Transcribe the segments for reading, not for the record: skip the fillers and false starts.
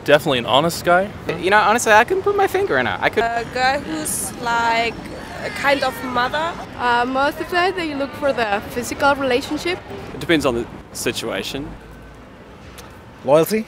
Definitely an honest guy. You know, honestly, I couldn't put my finger in it. A guy who's like a kind of mother. Most of the time they look for the physical relationship. It depends on the situation. Loyalty.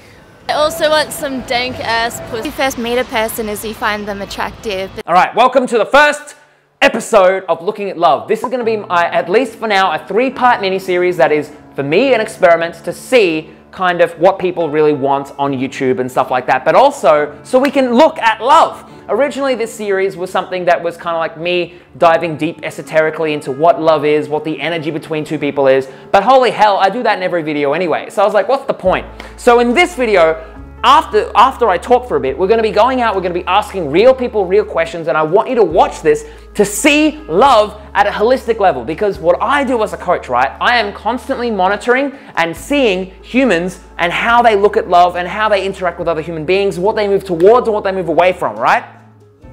I also want some dank ass pussy. When you first meet a person is you find them attractive. Alright, welcome to the first episode of Looking at Love. This is going to be, at least for now, a 3-part mini-series that is, for me, an experiment to see kind of what people really want on YouTube and stuff like that, but also so we can look at love. Originally, this series was something that was kind of like me diving deep esoterically into what love is, what the energy between two people is, but holy hell, I do that in every video anyway. So I was like, what's the point? So in this video, after I talk for a bit, we're going to be going out, we're going to be asking real people real questions, and I want you to watch this to see love at a holistic level, because what I do as a coach, right, I am constantly monitoring and seeing humans and how they look at love and how they interact with other human beings, what they move towards and what they move away from, right?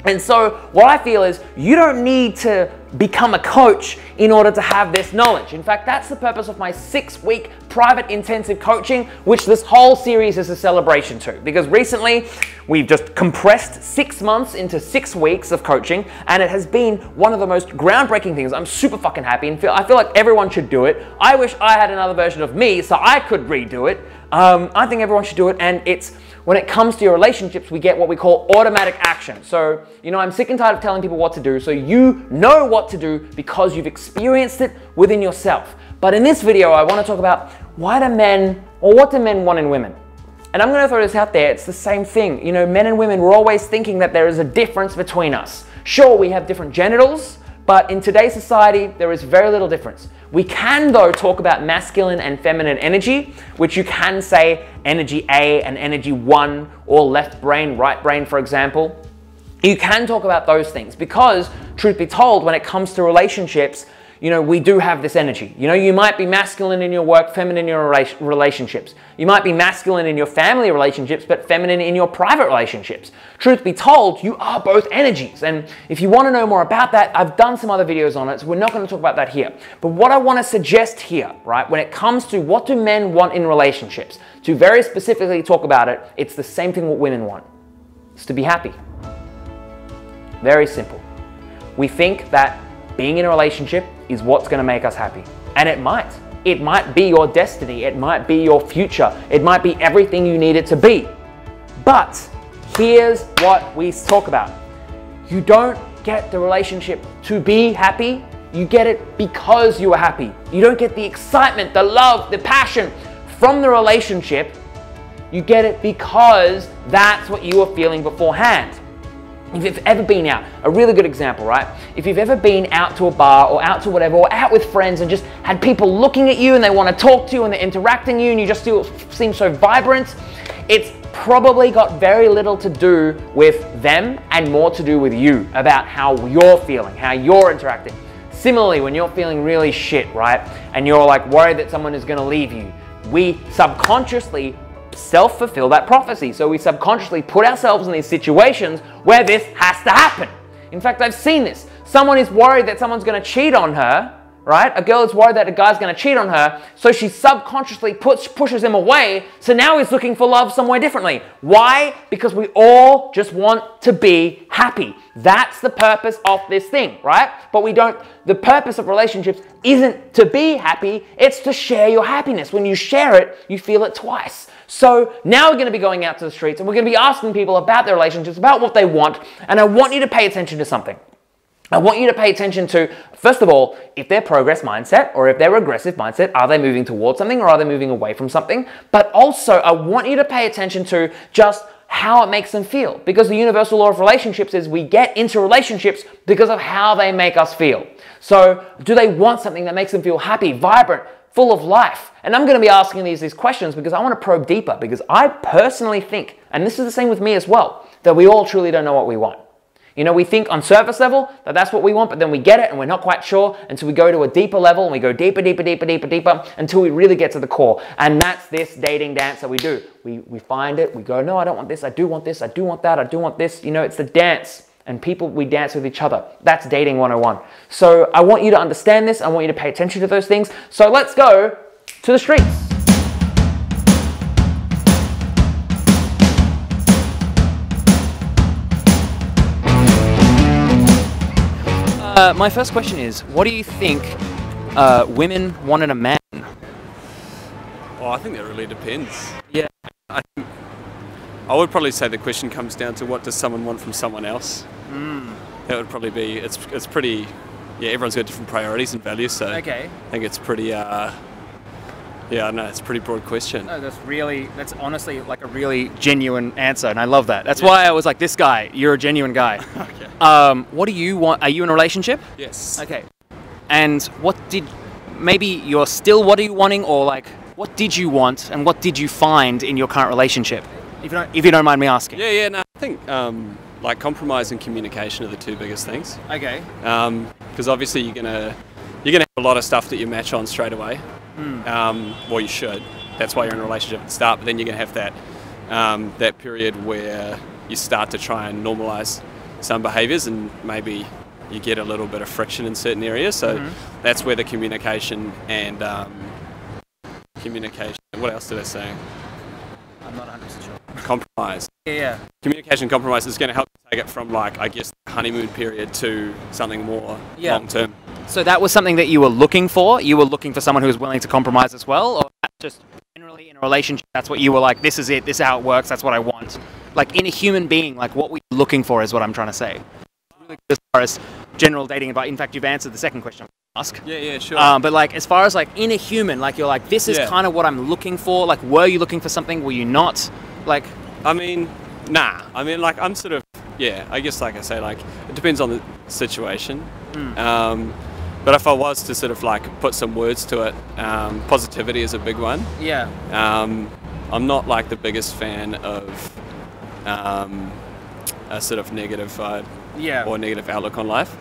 And so what I feel is you don't need to become a coach in order to have this knowledge. In fact, that's the purpose of my 6-week private intensive coaching, which this whole series is a celebration to. Because recently we've just compressed 6 months into 6 weeks of coaching, and it has been one of the most groundbreaking things. I'm super fucking happy and I feel like everyone should do it. I wish I had another version of me so I could redo it. I think everyone should do it, and it's when it comes to your relationships, we get what we call automatic action. So, you know, I'm sick and tired of telling people what to do, so you know what to do because you've experienced it within yourself. But in this video, I want to talk about what do men want in women? And I'm going to throw this out there, it's the same thing. You know, men and women, we're always thinking that there is a difference between us. Sure, we have different genitals, but in today's society, there is very little difference. We can, though, talk about masculine and feminine energy, which you can say energy A and energy 1, or left brain, right brain, for example. You can talk about those things because, truth be told, when it comes to relationships, you know, we do have this energy. You know, you might be masculine in your work, feminine in your relationships. You might be masculine in your family relationships, but feminine in your private relationships. Truth be told, you are both energies. And if you want to know more about that, I've done some other videos on it, so we're not going to talk about that here. But what I want to suggest here, right, when it comes to what do men want in relationships, to very specifically talk about it, it's the same thing what women want. It's to be happy. Very simple. We think that being in a relationship is what's going to make us happy. And it might. It might be your destiny. It might be your future. It might be everything you need it to be. But here's what we talk about. You don't get the relationship to be happy. You get it because you are happy. You don't get the excitement, the love, the passion from the relationship. You get it because that's what you were feeling beforehand. If you've ever been out, a really good example, right? If you've ever been out to a bar or out to whatever, or out with friends and just had people looking at you and they want to talk to you and they're interacting you and you just seem so vibrant, it's probably got very little to do with them and more to do with you, about how you're feeling, how you're interacting. Similarly, when you're feeling really shit, right? And you're like worried that someone is going to leave you, we subconsciously self-fulfill that prophecy. So we subconsciously put ourselves in these situations where this has to happen. In fact, I've seen this. Someone is worried that someone's going to cheat on her, right? A girl is worried that a guy's going to cheat on her, so she subconsciously pushes him away, so now he's looking for love somewhere differently. Why? Because we all just want to be happy. That's the purpose of this thing, right? But we don't, the purpose of relationships isn't to be happy, it's to share your happiness. When you share it, you feel it twice. So now we're going to be going out to the streets and we're going to be asking people about their relationships, about what they want, and I want you to pay attention to something. I want you to pay attention to, first of all, if they're progress mindset or if they're regressive mindset, are they moving towards something or are they moving away from something? But also, I want you to pay attention to just how it makes them feel. Because the universal law of relationships is we get into relationships because of how they make us feel. So do they want something that makes them feel happy, vibrant, full of life? And I'm going to be asking these questions because I want to probe deeper, because I personally think, and this is the same with me as well, that we all truly don't know what we want. You know, we think on surface level that that's what we want, but then we get it and we're not quite sure until we go to a deeper level and we go deeper, deeper, deeper, deeper, deeper until we really get to the core. And that's this dating dance that we do. We find it, we go, no, I don't want this, I do want this, I do want that, I do want this. You know, it's the dance. And people, we dance with each other. That's dating 101. So I want you to understand this. I want you to pay attention to those things. So let's go to the streets. My first question is, what do you think women want in a man? Oh, I think that really depends. Yeah. I would probably say the question comes down to what does someone want from someone else. That would probably be. It's pretty. Yeah, everyone's got different priorities and values, so Okay. I think it's pretty. Yeah, no, it's a pretty broad question. No, that's honestly like a really genuine answer, and I love that. That's why I was like, this guy, you're a genuine guy. Okay. What do you want? Are you in a relationship? Yes. Okay. And what are you wanting, or like, what did you want, and what did you find in your current relationship? If you don't mind me asking. Yeah. No, I think like compromise and communication are the two biggest things. Okay. Because obviously you're gonna have a lot of stuff that you match on straight away. Well, you should. That's why you're in a relationship at the start. But then you're gonna have that period where you start to try and normalize some behaviours, and maybe you get a little bit of friction in certain areas. So that's where the communication and What else did I say? I'm not 100% sure. Compromise. Yeah. Communication and compromise is going to help you take it from, like, I guess, the honeymoon period to something more long term. So that was something that you were looking for? You were looking for someone who was willing to compromise as well? Or just generally in a relationship, that's what you were like, this is it, this is how it works, that's what I want? Like, in a human being, like, what were you looking for is what I'm trying to say. Really good as far as general dating advice. In fact, you've answered the second question I ask. Yeah, sure. But like, as far as like in a human, like you're like, this is kind of what I'm looking for. Like, were you looking for something? Were you not? Like, I mean, nah. I mean, like, I'm sort of, I guess, like I say, like, it depends on the situation. But if I was to sort of like put some words to it, positivity is a big one. yeah. I'm not like the biggest fan of a sort of negative vibe or negative outlook on life.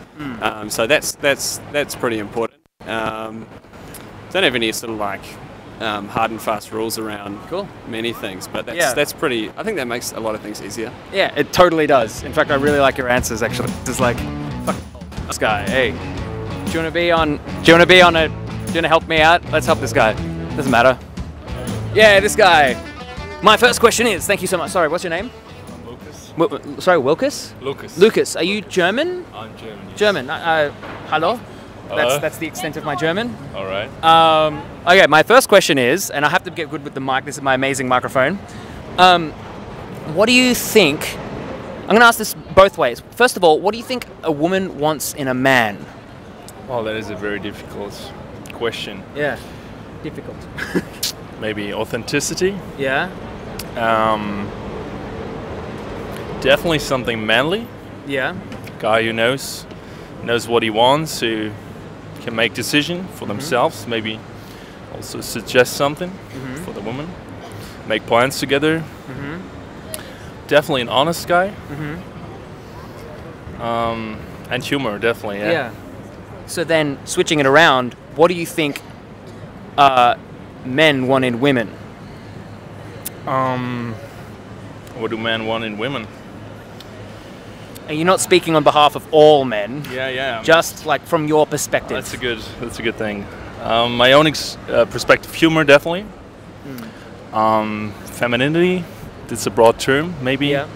So that's pretty important. Don't have any sort of like hard and fast rules around many things, but that's pretty. I think that makes a lot of things easier. Yeah, it totally does. In fact, I really like your answers actually. It's like, fuck this guy. Hey, do you want to help me out? Let's help this guy. Doesn't matter. Yeah, this guy. My first question is, thank you so much. Sorry, what's your name? Lucas. Sorry, Wilkes? Lucas. Lucas, are you German? I'm German. Yes. German. Hello. That's the extent of my German. All right. Okay, my first question is, and I have to get good with the mic. This is my amazing microphone. What do you think? I'm going to ask this both ways. First of all, what do you think a woman wants in a man? Well, that is a very difficult question. Yeah. Difficult. Maybe authenticity. Yeah. Definitely something manly. Yeah. Guy who knows what he wants, who can make decision for themselves. Maybe also suggest something for the woman. Make plans together. Definitely an honest guy. And humor, definitely. Yeah. So then, switching it around, what do you think men want in women? What do men want in women? And you're not speaking on behalf of all men. Yeah. Just like from your perspective. That's a good thing. My own perspective, humor, definitely. Femininity, it's a broad term, maybe. Yeah.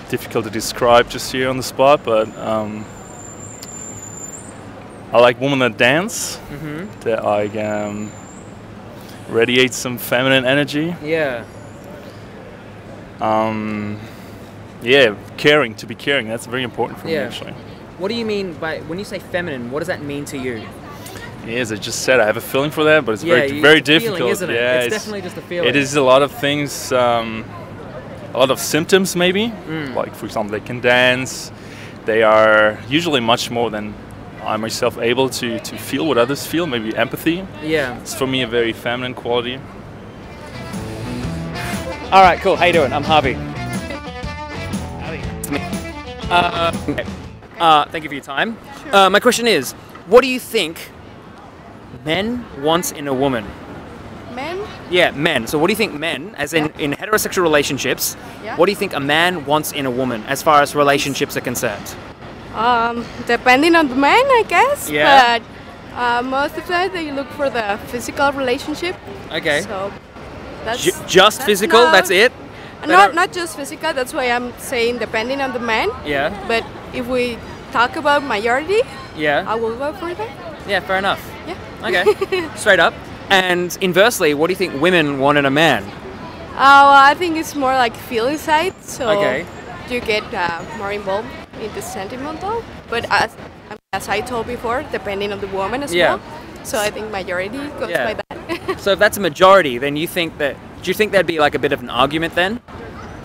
Difficult to describe just here on the spot, but I like women that dance, that like radiate some feminine energy. Yeah. Caring, to be caring, that's very important for me actually. What do you mean by, when you say feminine, what does that mean to you? Yeah, as I just said, I have a feeling for that, but it's very difficult. Feeling, isn't it? Yeah, it's definitely just a feeling. It is a lot of things, a lot of symptoms maybe. Like, for example, they can dance. They are usually much more than I myself able to feel what others feel, maybe empathy. Yeah. It's for me a very feminine quality. All right, cool. How you doing? I'm Harvey. It's me. Okay. Thank you for your time. Sure. My question is, what do you think men want in a woman? Men? Yeah, men. So what do you think men, as in heterosexual relationships, what do you think a man wants in a woman as far as relationships are concerned? Depending on the man, I guess. Yeah. But most of the time they look for the physical relationship. Okay. So that's just physical? That's it? Not just physical. That's why I'm saying depending on the man. Yeah. But if we talk about majority, Yeah. I will go for that. Yeah, fair enough. Yeah. Okay, straight up. And inversely, what do you think women want in a man? I think it's more like feeling side, so Okay. you get more involved in the sentimental. But as I told before, depending on the woman as Yeah. well. So I think majority goes Yeah. by that. So if that's a majority, then do you think there'd be like a bit of an argument then?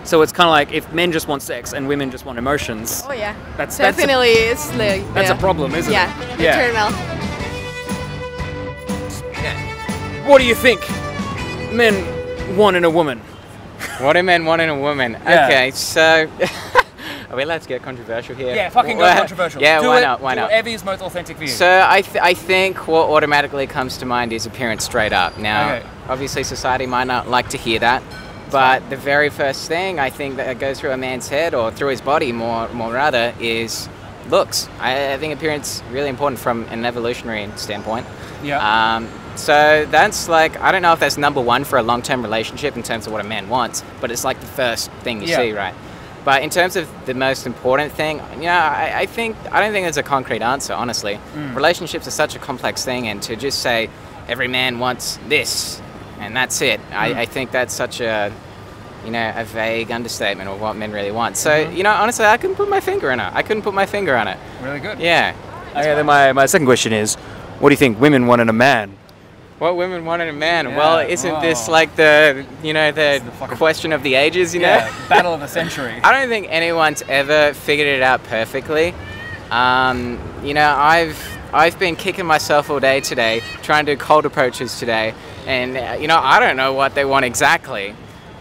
So it's kind of like if men just want sex and women just want emotions. Oh yeah, That's definitely it's like That's a problem, isn't yeah, it? Yeah. eternal. What do you think men want in a woman? What do men want in a woman? Yeah. Okay, so are we allowed to get controversial here? Yeah, fucking go Well, controversial. Yeah, Do why it, not? Why do not? whatever is most authentic for you. So I think what automatically comes to mind is appearance straight up. Now, Okay. obviously society might not like to hear that, but the very first thing I think that goes through a man's head or through his body more rather is looks. I think appearance really important from an evolutionary standpoint. yeah. So that's like, I don't know if that's number one for a long-term relationship in terms of what a man wants, but it's like the first thing you Yeah. see, right? But in terms of the most important thing, I don't think there's a concrete answer, honestly. Relationships are such a complex thing, and to just say every man wants this and that's it, I think that's such a vague understatement of what men really want. So, honestly, I couldn't put my finger on it. Really good. Yeah. Okay, then my second question is, what do you think women want in a man? What women want in a man? Yeah. Well, isn't this like the question of the ages, you know? battle of the century. I don't think anyone's ever figured it out perfectly. I've been kicking myself all day today, trying to do cold approaches today, and I don't know what they want exactly,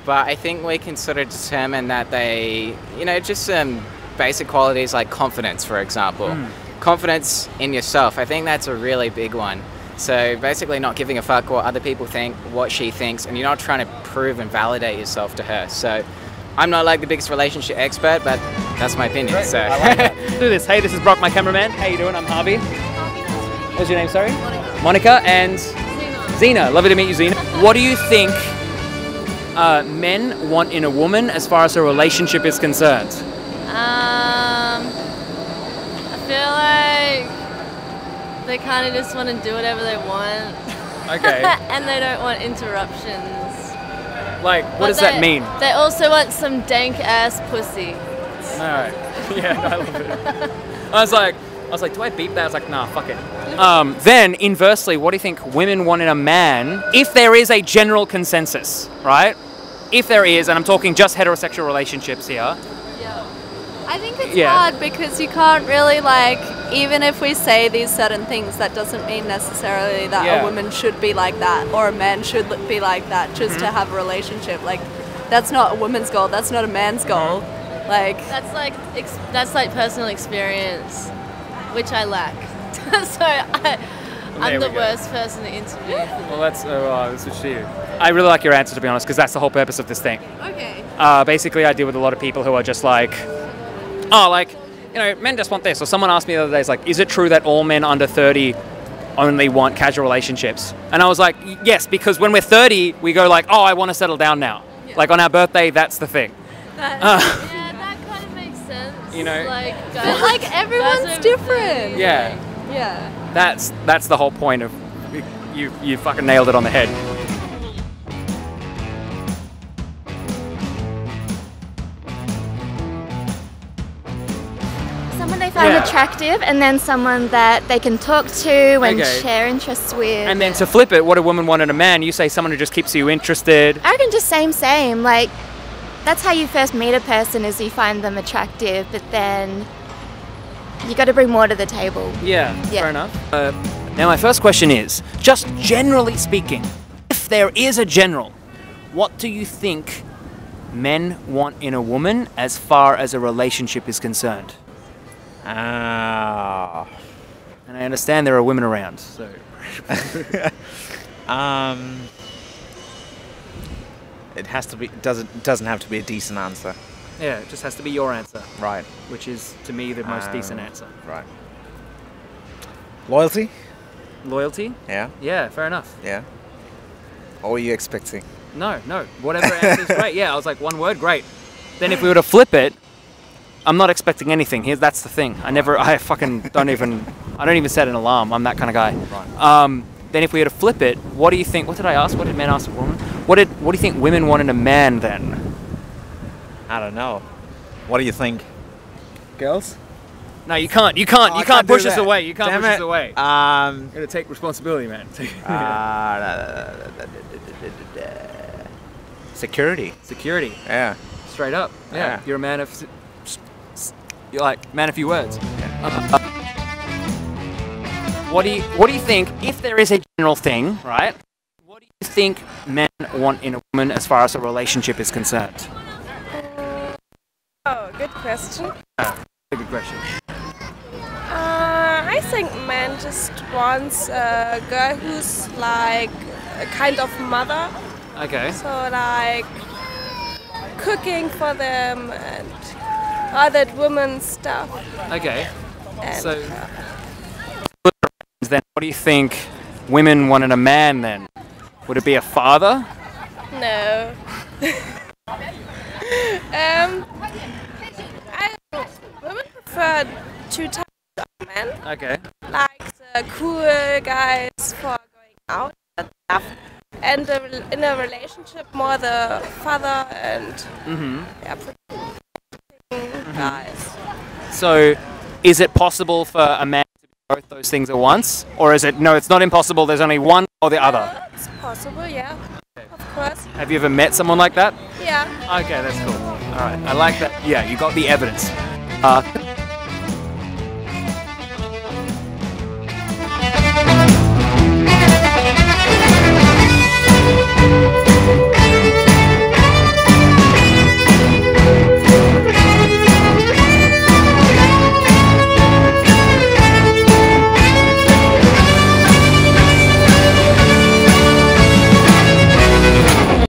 but I think we can sort of determine that they, just some basic qualities like confidence, for example. Confidence in yourself. I think that's a really big one. So basically not giving a fuck what other people think, what she thinks, and you're not trying to prove and validate yourself to her. So I'm not like the biggest relationship expert, but that's my opinion. Great. So I like that. Do this. Hey, this is Brock, my cameraman. How you doing? I'm Harvey. What's your name, sorry? Monica and Zena. Lovely to meet you, Zena. What do you think men want in a woman as far as a relationship is concerned? I feel like they kind of just want to do whatever they want. Okay. And they don't want interruptions. Like, what does that mean? They also want some dank ass pussy. Alright. Yeah, I love it. I was like, do I beep that? I was like, nah, fuck it. Then, inversely, what do you think women want in a man if there is a general consensus, right? If there is, and I'm talking just heterosexual relationships here. I think it's Yeah. hard because you can't really even if we say these certain things, that doesn't mean necessarily that Yeah. a woman should be like that or a man should be like that just to have a relationship. Like, that's not a woman's goal. That's not a man's goal. Like, That's like personal experience, which I lack. So I'm we the go. worst person to interview. Well, that's switch to you. I really like your answer, to be honest, because that's the whole purpose of this thing. okay. Basically, I deal with a lot of people who are just like, men just want this. Or someone asked me the other day, is it true that all men under 30 only want casual relationships? And I was like, yes, because when we're 30, we go like, I want to settle down now. Yeah. Like on our birthday, that's the thing. Yeah, that kind of makes sense. Like, But like everyone's different. Yeah, Yeah. that's the whole point of you fucking nailed it on the head. Someone they find Yeah. attractive and then someone that they can talk to and Okay. share interests with. And then to flip it, what a woman want in a man, you say someone who just keeps you interested. I reckon just same. Like, that's how you first meet a person, is you find them attractive, but then you got to bring more to the table. Yeah, Yeah. fair enough. Now my first question is, just generally speaking, if there is a general, what do you think men want in a woman as far as a relationship is concerned? Ah. And I understand there are women around, so... It has to be. Doesn't have to be a decent answer. Yeah, it just has to be your answer, Right. which is, to me, the most decent answer. Right. Loyalty. Loyalty? Yeah. Yeah, fair enough. Yeah. What were you expecting? No, whatever answer is great. Yeah, I was like, one word, great. Then if we were to flip it, I'm not expecting anything. That's the thing. I don't even set an alarm. I'm that kind of guy. Right. Then if we were to flip it, what do you think? What did I ask? What did men ask a woman? What do you think women want in a man then? I don't know. What do you think? Girls? No, you can't push us away. You can't push us away. Gotta take responsibility, man. Security. Security. Yeah. Straight up. Yeah. You're a man of... You're like, man of few words. Yeah. What do you think, if there is a general thing, right? What do you think men want in a woman as far as a relationship is concerned? Oh, good question. Good question. I think man just wants a girl who's like a kind of mother. Okay. So like cooking for them and all that woman stuff. Okay. And, So, then what do you think women want in a man then? Would it be a father? no. Women prefer two types of men. Okay. Like the cool guys for going out and stuff. And in a relationship, more the father and protecting guys. So, is it possible for a man to be both those things at once? Or is it, no, it's not impossible, there's only one or the other? It's possible, yeah. Of course. Have you ever met someone like that? Yeah. Okay, that's cool. Alright, I like that. Yeah, you got the evidence.